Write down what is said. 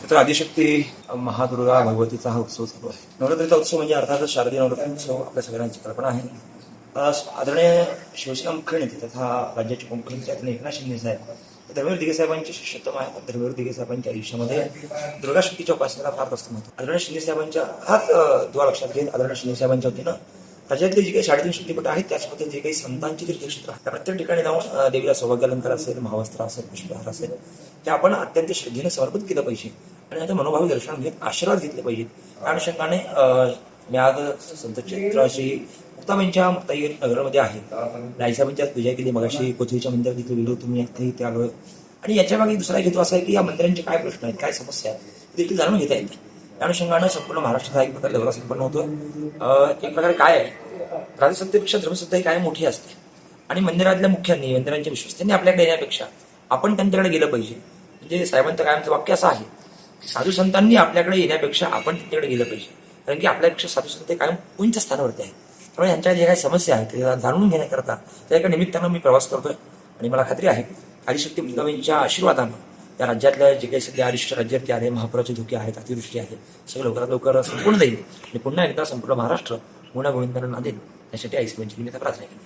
तर आदिशक्ती महादुर्गा भगवतीचा हा उत्सव चालू आहे. नवरात्रीचा उत्सव म्हणजे अर्थातच शारदीय नवरात्री उत्सव आपल्या सगळ्यांची कल्पना आहे. आदरणीय शिवसेना मुख्य नेते तथा राज्याचे मुख्यमंत्री एकनाथ शिंदे साहेब धर्मवीर दिघे साहेबांचे शिष्यत्व आहे. धर्मवीर दिघे साहेबांच्या आयुष्यामध्ये दुर्गा शक्तीच्या उपासनेला फार जास्त महत्व. आदरणीय शिंदे साहेबांच्या हाच दुवा लक्षात घेत आदरणीय शिंदे साहेबांच्या वतीनं राज्यातले जे काही 3.5 शक्तीपीठ आहेत त्याच्यामध्ये जे काही संतांची तीर्थक्षेत्र आहेत त्या प्रत्येक ठिकाणी जाऊन देवीला सौभाग्यालंकार असेल, महावस्त्र असेल, पुष्पहार असेल ते आपण अत्यंत श्रद्धेने समर्पित केलं पाहिजे आणि आता मनोभावी दर्शन घेत आशीर्वाद घेतले पाहिजेत. त्या अनुषंगाने मी आज संत चित्राशी मुक्ताबाईंच्या मुक्ताई नगरमध्ये आहे. रायसाहेबांची आज पूजा केली. मगाशी कोथळीच्या मंदिरात देखील गेलो, तुम्ही इथे आलो. आणि याच्या मागे दुसरा हेतू असा आहे की या मंदिरांचे काय प्रश्न आहेत, काय समस्या आहेत ते देखील जाणून घेता येतात. त्या अनुषंगानं संपूर्ण महाराष्ट्राचा एक प्रकारे दौरा संपन्न होतोय. एक प्रकारे काय आहे, राजसत्तेपेक्षा धर्मसत्ता ही काय मोठी असते आणि मंदिरातल्या मुख्यांनी, मंदिरांच्या विश्वस्तांनी आपल्याकडे येण्यापेक्षा आपण त्यांच्याकडे गेलं पाहिजे. म्हणजे साहेबांचं कायमचं वाक्य असं आहे की साधू संतांनी आपल्याकडे येण्यापेक्षा आपण त्यांच्याकडे गेलं पाहिजे, कारण की आपल्यापेक्षा साधू संत कायम उंच स्थानावरती आहेत. त्यामुळे यांच्या जे काही समस्या आहेत ते जाणून घेण्याकरता त्या एका निमित्तानं मी प्रवास करतोय आणि मला खात्री आहे आदिशक्ती मुक्ताबाईंच्या आशीर्वादानं या राज्यातल्या जे काही सध्या अरिष्ट राज्यात आहे, महापुराचे धोके आहेत, अतिवृष्टी आहे, सगळं लवकरात लवकर संपूर्ण जाईल आणि पुन्हा एकदा संपूर्ण महाराष्ट्र गुण्या गोविंदांना नांदेल यासाठी आईस्क्रीमची मी प्रार्थना केली.